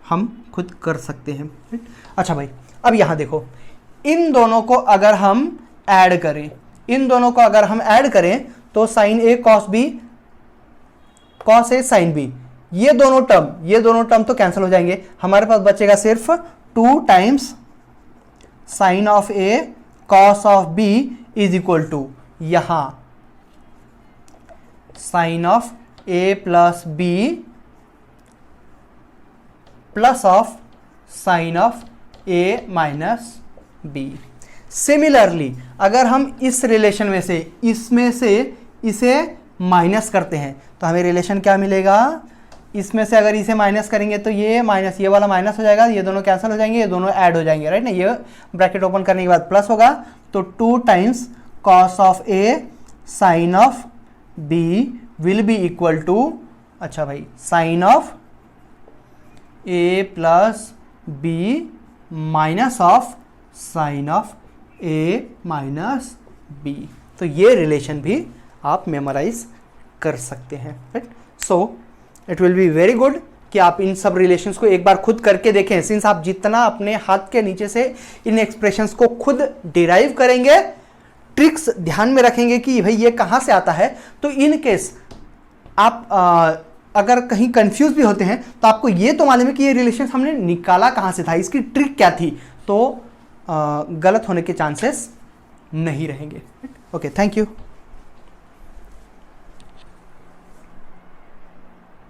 हम खुद कर सकते हैं, राइट। अच्छा भाई, अब यहाँ देखो, इन दोनों को अगर हम ऐड करें, तो sine A cos B cos A sine B, ये दोनों टर्म तो कैंसिल हो जाएंगे, हमारे पास बचेगा सिर्फ 2 times sine of A cos of B is equal to यहां sine of A plus B plus of sine of A minus B. Similarly अगर हम इस रिलेशन में से इसमें से इसे माइनस करते हैं तो हमें रिलेशन क्या मिलेगा, इसमें से अगर इसे माइनस करेंगे तो ये माइनस, ये वाला माइनस हो जाएगा, ये दोनों कैंसिल हो जाएंगे, ये दोनों ऐड हो जाएंगे, राइट ना। ये ब्रैकेट ओपन करने के बाद प्लस होगा, तो 2 times cos of A sine of B will be equal to, अच्छा भाई, sine of A plus B minus of sine of A minus B. तो ये रिलेशन भी आप मेमोराइज कर सकते हैं, right. So it will be very good कि आप इन सब रिलेशंस को एक बार खुद करके देखें, सिंस आप जितना अपने हाथ के नीचे से इन एक्सप्रेशंस को खुद डिराइव करेंगे, ट्रिक्स ध्यान में रखेंगे कि भाई ये कहाँ से आता है, तो इन केस आप अगर कहीं कंफ्यूज भी होते हैं तो आपको ये तो मालूम है कि ये रिलेशन हमने निकाला कहाँ से था, इसकी ट्रिक क्या थी, तो गलत होने के चांसेस नहीं रहेंगे। Okay, thank you.